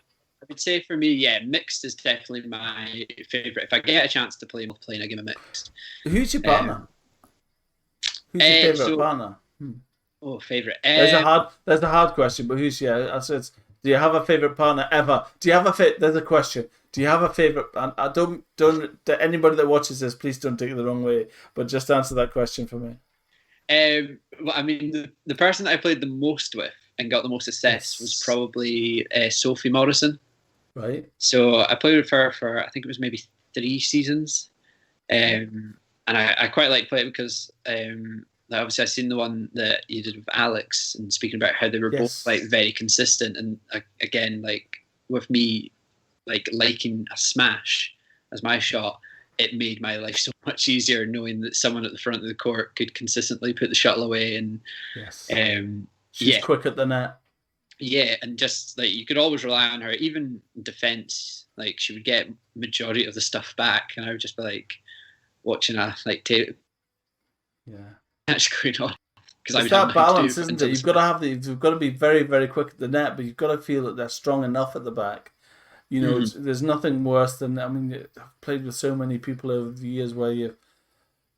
would say for me, yeah, mixed is definitely my favourite. If I get a chance to play multi-plane, I give a mixed. Who's your partner? Who's your favourite partner? Oh, favourite. There's a hard question, but who's I said, do you have a favourite partner ever? Do you have there's a question. Do you have a favourite? And I don't anybody that watches this, please don't take it the wrong way, but just answer that question for me. Well, I mean, the person that I played the most with and got the most success was probably Sophie Morrison. Right. So I played with her for, I think it was maybe 3 seasons. And I quite like playing because obviously I've seen the one that you did with Alex and speaking about how they were both like very consistent. And again, like with me, like liking a smash as my shot, it made my life so much easier knowing that someone at the front of the court could consistently put the shuttle away. And she's quick at the net. Yeah, and just like you could always rely on her, even defense. Like she would get majority of the stuff back, and I would just be like watching a tape. Yeah, that's going on. Because it's that balance, isn't it? You've got to be very, very quick at the net, but you've got to feel that they're strong enough at the back. You know, there's nothing worse than, I mean, I've played with so many people over the years where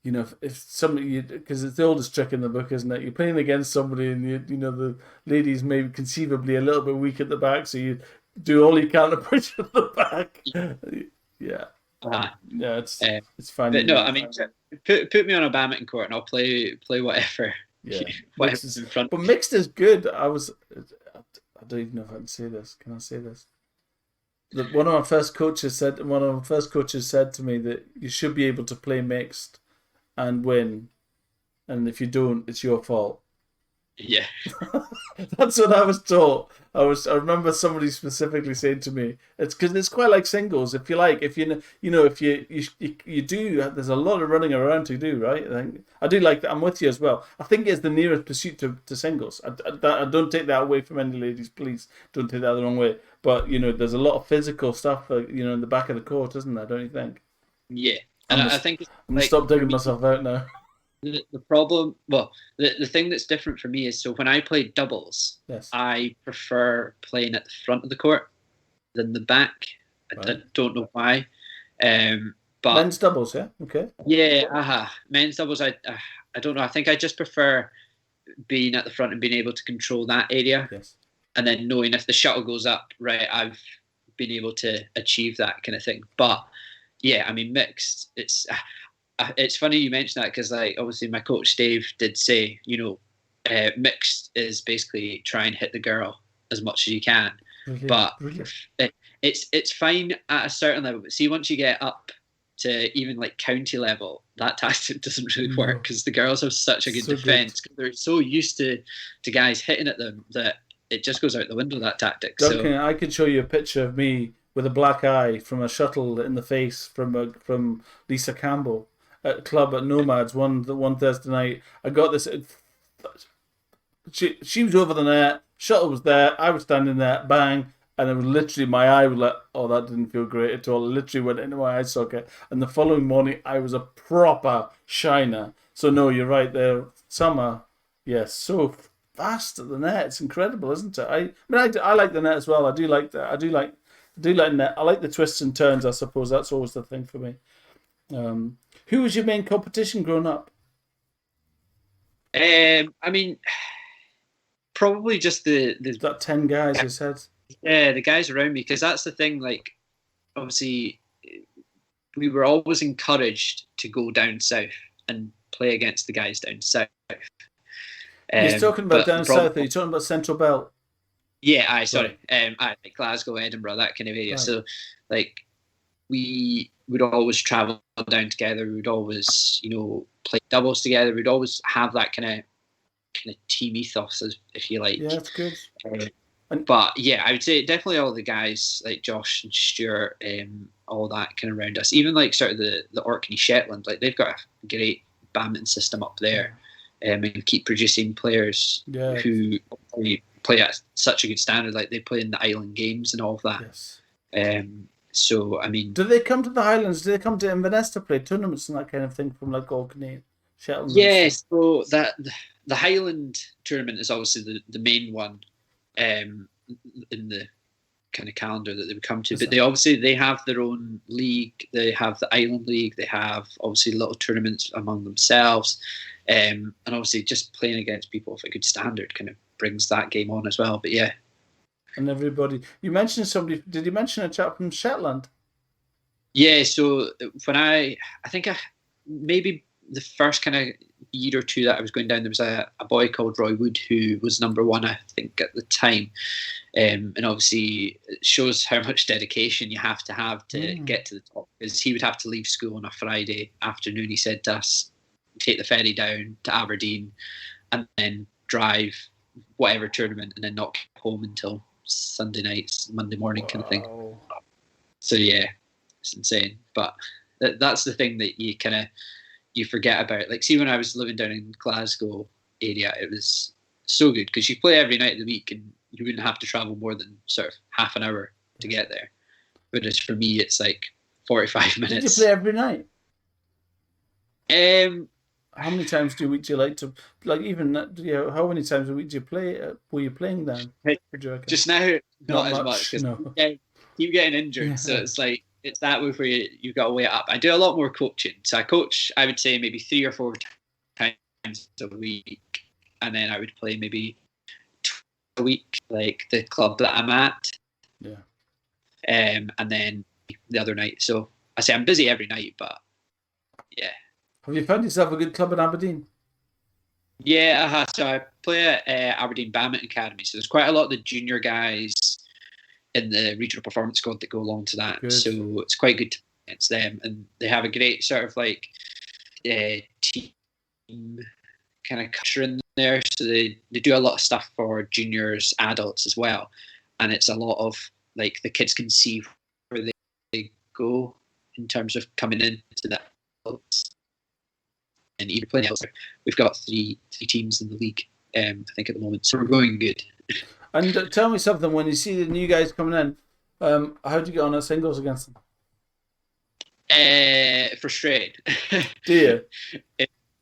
you know, if somebody, because it's the oldest trick in the book, isn't it? You're playing against somebody, and you know the lady's maybe conceivably a little bit weak at the back, so you do all you can to push at the back. Yeah, Uh, yeah, uh, it's fine. but no, I mean, put me on a badminton court and I'll play whatever Yeah, mixed whatever's is, in front but of me. mixed is good. I don't even know if I can say this. Can I say this? One of my first coaches said to me that you should be able to play mixed and win, and if you don't, it's your fault. Yeah, That's what I was taught. I remember somebody specifically saying to me, it's because it's quite like singles. If you like, if you know, if you do, there's a lot of running around to do, right? I do like that. I'm with you as well. I think it's the nearest pursuit to singles. I don't take that away from any ladies. Please don't take that the wrong way. But you know, there's a lot of physical stuff, you know, in the back of the court, isn't there? Don't you think? yeah, I'm and gonna, I think it's I'm gonna like stop for digging me. myself out now. The problem, well, the thing that's different for me is so when I play doubles, Yes. I prefer playing at the front of the court than the back. I Right. don't know why, but Men's doubles, yeah. Okay. yeah, men's doubles, I don't know. I think I just prefer being at the front and being able to control that area, Yes. and then knowing if the shuttle goes up, right, I've been able to achieve that kind of thing. But yeah, I mean, mixed, it's funny you mentioned that because like obviously my coach Dave did say, you know, mixed is basically try and hit the girl as much as you can, Brilliant. but Brilliant. it's fine at a certain level. But see, once you get up to even like county level, that tactic doesn't really No. work because the girls have such a good So defense. They're so used to guys hitting at them that it just goes out the window, that tactic. Duncan, So I could show you a picture of me with a black eye from a shuttle in the face from Lisa Campbell at a club at Nomads one Thursday night. I got this. She was over the net. Shuttle was there. I was standing there. Bang. And it was literally my eye was like, oh, that didn't feel great at all. It literally went into my eye socket. And the following morning, I was a proper shiner. So no, you're right there. Summer, yes, so fast at the net. It's incredible, isn't it? I like the net as well. I do like that. I do like net. I like the twists and turns. I suppose that's always the thing for me. Who was your main competition growing up? I mean, probably just That 10 guys you said. yeah, the guys around me, because that's the thing. Like, obviously, we were always encouraged to go down south and play against the guys down south. You're talking about But the down problem, south. Are you talking about Central Belt? yeah, Right. like Glasgow, Edinburgh, that kind of area. Right. So, like, we would always travel down together. We would always, you know, play doubles together. We'd always have that kind of team ethos, if you like. Yeah, that's good. Uh, And but yeah, I would say definitely all the guys like Josh and Stuart, all that kind of around us. Even like sort of the Orkney Shetland, like they've got a great badminton system up there, and keep producing players yeah, who play at such a good standard. Like they play in the Island Games and all of that. yes. So I mean, Do they come to the Highlands? Do they come to Inverness to play tournaments and that kind of thing from like Orkney, Shetland? yeah. So that the Highland tournament is obviously the main one, in the kind of calendar that they would come to. But they have their own league. They have the Island League. They have obviously little tournaments among themselves, and obviously just playing against people of a good standard kind of brings that game on as well. But yeah, And everybody. You mentioned somebody. Did you mention a chap from Shetland? yeah. So when I think maybe the first kind of year or two that I was going down, there was a boy called Roy Wood who was number one, I think, at the time. And obviously it shows how much dedication you have to get to the top, because he would have to leave school on a Friday afternoon, he said to us, take the ferry down to Aberdeen and then drive whatever tournament and then not get home until Sunday nights, Monday morning kind of thing. So yeah, it's insane. But that's the thing that you forget about. Like, see, when I was living down in Glasgow area, it was so good because you play every night of the week and you wouldn't have to travel more than sort of half an hour to get there. Whereas for me, it's like 45 minutes. Did you play every night? Um, How many times do you like to, like, even, how many times a week do you play? Were you playing then? just now, not as much because No. keep getting injured. Yeah. So it's like it's that way where you've got to weigh it up. I do a lot more coaching. So I coach, I would say, maybe 3 or 4 times a week. And then I would play maybe a week, like the club that I'm at. Yeah. And then the other night. So I say I'm busy every night, but yeah. Have you found yourself a good club in Aberdeen? Yeah, so I play at Aberdeen Badminton Academy. So there's quite a lot of the junior guys in the regional performance squad that go along to that. Good. So it's quite good to play against them. And they have a great sort of like team kind of culture in there. So they do a lot of stuff for juniors, adults as well. And it's a lot of like the kids can see where they go in terms of coming into that. And even playing elsewhere. We've got three teams in the league, I think, at the moment. So we're going good. And tell me something, when you see the new guys coming in, how do you get on at singles against them? Frustrated. Do you?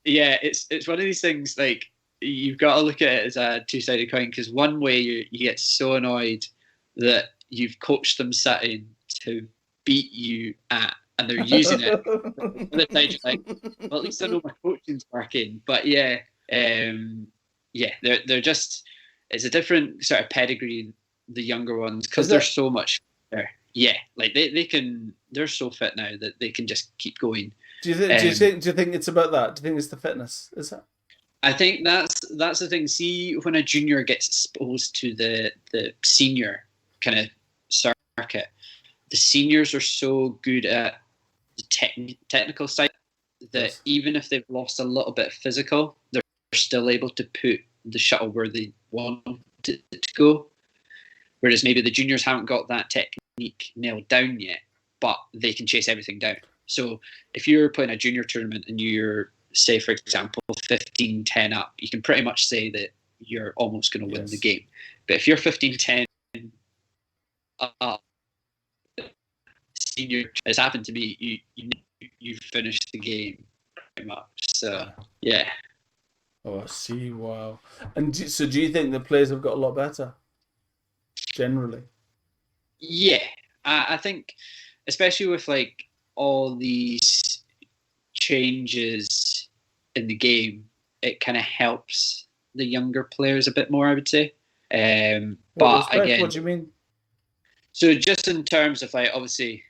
It's one of these things, like, you've got to look at it as a two-sided coin, because one way you get so annoyed that you've coached them something to beat you at, and they're using it. The other side, you're like, well, at least I know my coaching's working. But they're just, it's a different sort of pedigree, the younger ones, because they're so much better. Yeah, like they're so fit now that they can just keep going. Do you think it's about that? Do you think it's the fitness? Is that? I think that's the thing. See, when a junior gets exposed to the senior kind of circuit, the seniors are so good at the technical side that yes, even if they've lost a little bit of physical, they're still able to put the shuttle where they want it to go. Whereas maybe the juniors haven't got that technique nailed down yet, but they can chase everything down. So if you're playing a junior tournament and you're, say, for example, 15-10 up, you can pretty much say that you're almost going to win the game. But if you're 15-10 up, senior, it's happened to me, you finished the game pretty much. So, yeah. Oh, I see. Wow. And so do you think the players have got a lot better, generally? Yeah. I think, especially with, like, all these changes in the game, it kind of helps the younger players a bit more, I would say. But again, what do you mean? So just in terms of, like, obviously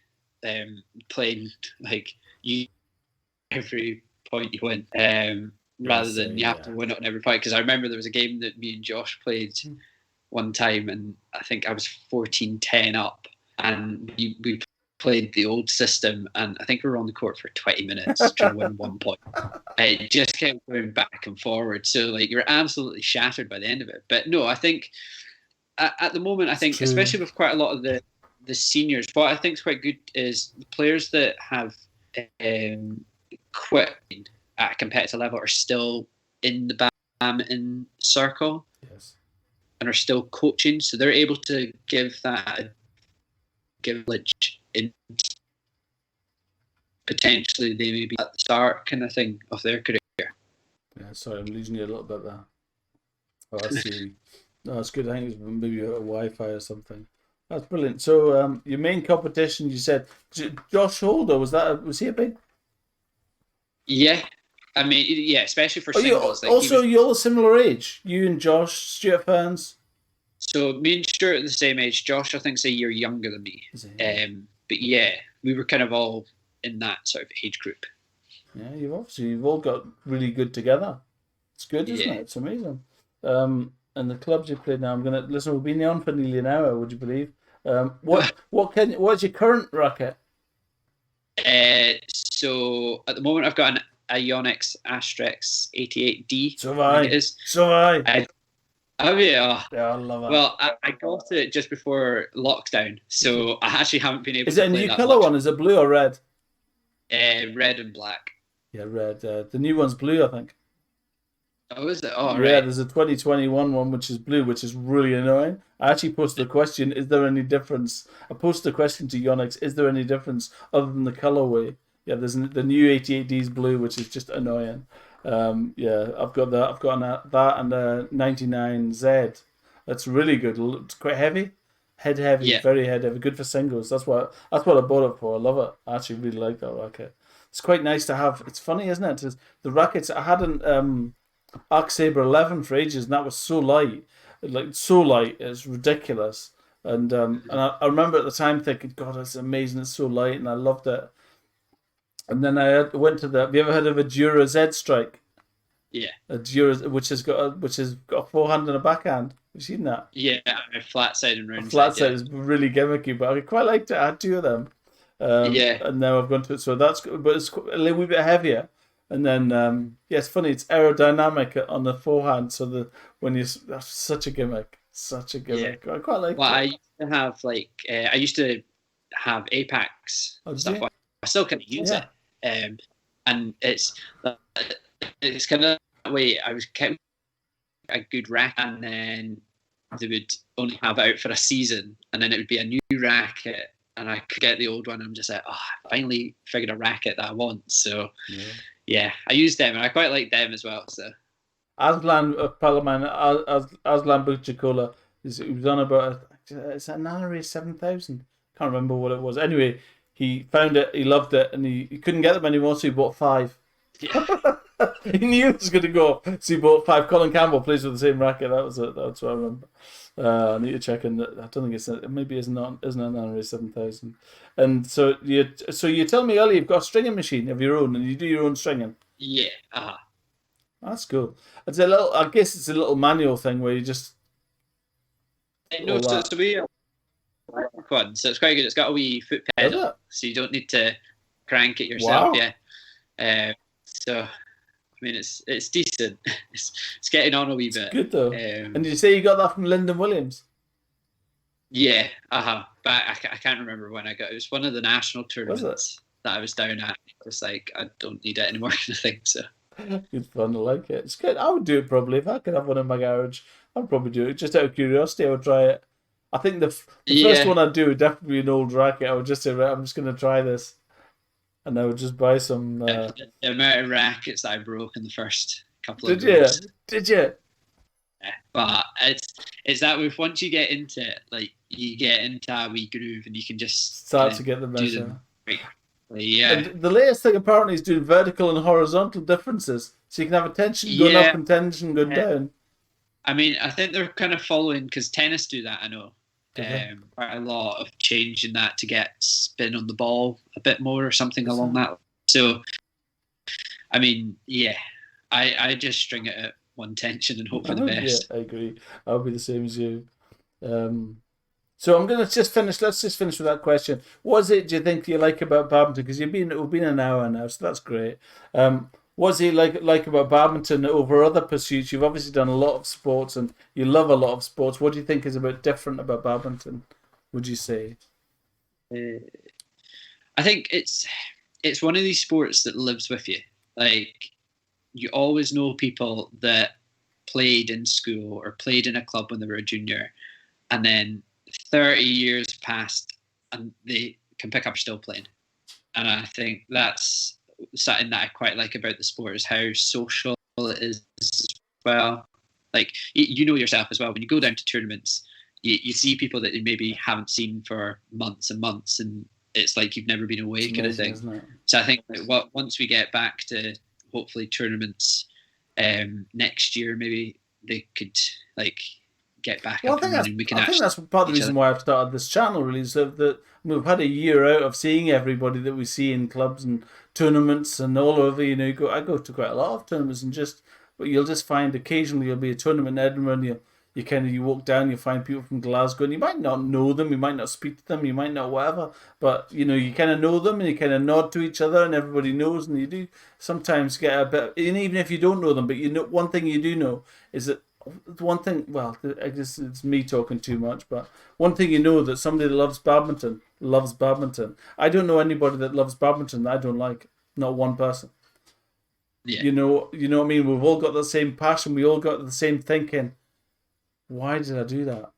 playing, like, you every point you win, rather than you have to win it on every point. Because I remember there was a game that me and Josh played one time, and I think I was 14-10 up, and we played the old system, and I think we were on the court for 20 minutes trying to win 1 point. It just kept going back and forward. So, like, you're absolutely shattered by the end of it. But no, I think at the moment, I think, especially with quite a lot of the seniors, what I think is quite good is the players that have quit at a competitive level are still in the badminton circle, yes, and are still coaching. So they're able to give knowledge in potentially they may be at the start kind of thing of their career. Yeah, sorry, I'm losing you a little bit there. Oh, I see. No, that's good. I think it's maybe a Wi-Fi or something. That's brilliant. So, your main competition, you said, Josh Holder, was he a big? Yeah, I mean, yeah, especially for singles. You're all a similar age. You and Josh, Stuart fans. So me and Stuart are the same age. Josh, I think, is a year younger than me. But yeah, we were kind of all in that sort of age group. Yeah, you've all got really good together. It's good, isn't it? It's amazing. And the clubs you played now, I'm gonna listen. We've been on for nearly an hour. Would you believe? What's your current racket? So at the moment, I've got a Yonex Asterix 88D. So have I. It is. So have I. Oh yeah. Yeah, I love it. Well, I got it just before lockdown, so I actually haven't been able to. Is it a new colour one? Is it blue or red? Red and black. Yeah, red. The new one's blue, I think. Oh, is it? Oh, yeah, right. There's a 2021 one which is blue, which is really annoying. I actually posted a question: is there any difference? I posted a question to Yonex: is there any difference other than the colorway? Yeah, there's the new 88D's blue, which is just annoying. Yeah, I've got that. I've got that and a 99Z. That's really good. It's quite heavy. Head heavy, Yeah. very head heavy. Good for singles. That's what I bought it for. I love it. I actually really like that racket. It's quite nice to have. It's funny, isn't it? The rackets I had an Arc Saber 11 for ages, and that was so light, like so light, it's ridiculous. And I remember at the time thinking, God, it's amazing. It's so light, and I loved it. And then went to the. Have you ever heard of a Dura Z Strike? Yeah. A Dura, which has got a forehand and a backhand. Have you seen that? Yeah. Flat side and A round flat side. side Yeah. is really gimmicky, but I quite liked it. I had two of them, Yeah. and now I've gone to it. So that's good, but it's a little bit heavier. And then yeah, it's funny. It's aerodynamic on the forehand, so that's such a gimmick, such a Yeah. gimmick. I quite like Well, it. I used to have I used to have Apex Oh, did stuff. you? I still kind of use Yeah. it, and it's kind of that way. I was kept a good racket, and then they would only have it out for a season, and then it would be a new racket, and I could get the old one. I'm just like, oh, I finally figured a racket that I want. So yeah, I use them, and I quite like them as well. So Aslan, a pal of mine, Aslan Buchikola, he was on about it's a Nanoray 7000. Can't remember what it was. Anyway, he found it, he loved it, and he couldn't get them anymore, so he bought 5. yeah, He knew it was going to go, so he bought 5. Colin Campbell plays with the same racket. That was it. That's what I remember. I need to check in. I don't think maybe isn't a Nanoray 7000. And so you tell me earlier you've got a stringing machine of your own, and you do your own stringing. yeah. That's cool. I guess it's a little manual thing where you just No, all so, that. so we one, so it's quite good. It's got a wee foot Is pedal, it? so you don't need to crank it yourself. Wow. Yeah. So I mean, it's decent. It's getting on a wee bit. Good though. Um, And did you say you got that from Lyndon Williams? yeah, but I can't remember when I got it. It was one of the national Was it? tournaments that I was down at. It was like, I don't need it anymore, kind of thing. So Good fun. I like it. It's good. I would do it probably if I could have one in my garage. I'd probably do it just out of curiosity. I would try it. I think the first one I'd do would definitely be an old racket. I would just say, right, I'm just going to try this, and I would just buy some. the amount of rackets that I broke in the first couple of Did you? goes. Did you? Yeah, but it's that with once you get into it, like you get into a wee groove and you can just Start to get the do measure. them. Yeah, And the latest thing apparently is doing vertical and horizontal differences, so you can have a tension going up and tension going down. I mean, I think they're kind of following because tennis do that. I know Do they? quite a lot of changing that to get spin on the ball a bit more or something along that. So, I mean, yeah, I just string it at one tension and hope for the best. Yeah, I agree. I'll be the same as you. So I'm gonna just finish. Let's just finish with that question. What is it do you think you like about badminton? Because we've been an hour now, so that's great. What's it like about badminton over other pursuits? You've obviously done a lot of sports, and you love a lot of sports. What do you think is different about badminton? Would you say? I think it's one of these sports that lives with you. Like you always know people that played in school or played in a club when they were a junior, and then 30 years passed and they can pick up still playing. And I think that's something that I quite like about the sport is how social it is as well. Like you know yourself as well, when you go down to tournaments, you see people that you maybe haven't seen for months and months, and it's like you've never been away, kind of thing. Isn't it? So I think once we get back to hopefully tournaments next year, maybe they could like get back Well, up and running. We can I think actually that's part of the each reason other. why I've started this channel. Really, is that we've had a year out of seeing everybody that we see in clubs and tournaments and all over. You know, I go to quite a lot of tournaments but you'll just find occasionally there'll be a tournament in Edinburgh. And you walk down, you find people from Glasgow, and you might not know them, you might not speak to them, you might not whatever, but you know you kind of know them and you kind of nod to each other, and everybody knows, and you do sometimes get a bit. And even if you don't know them, but you know one thing you do know is that. One thing, well, I guess it's me talking too much, but one thing you know that somebody that loves badminton. I don't know anybody that loves badminton that I don't like. Not one person. Yeah. You know what I mean? We've all got the same passion. We all got the same thinking. Why did I do that?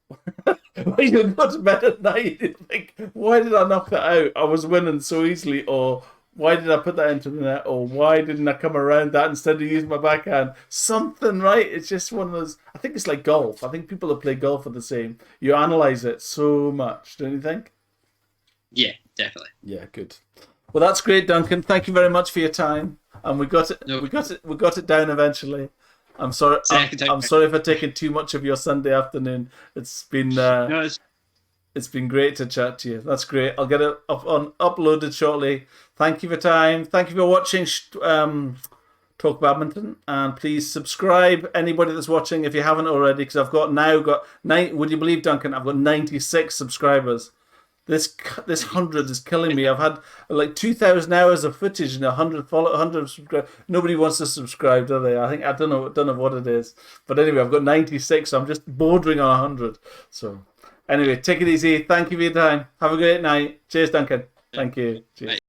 When you go to bed at night, you think, why did I knock that out? I was winning so easily, or why did I put that into the net? Or why didn't I come around that instead of using my backhand? Something, right? It's just one of those. I think it's like golf. I think people that play golf are the same. You analyze it so much, don't you think? Yeah, definitely. Yeah, good. Well, that's great, Duncan. Thank you very much for your time, and we got it. No. We got it down eventually. I'm sorry. I'm sorry for taking too much of your Sunday afternoon. It's been No, it's been great to chat to you. That's great. I'll get it uploaded shortly. Thank you for your time. Thank you for watching Talk Badminton, and please subscribe. Anybody that's watching, if you haven't already, because I've got 9. Would you believe, Duncan? I've got 96 subscribers. This 100 is killing me. I've had like 2,000 hours of footage and 100 subscribers. Nobody wants to subscribe, do they? I don't know what it is. But anyway, I've got 96. So I'm just bordering on 100. So anyway, take it easy. Thank you for your time. Have a great night. Cheers, Duncan. Thank you. Cheers.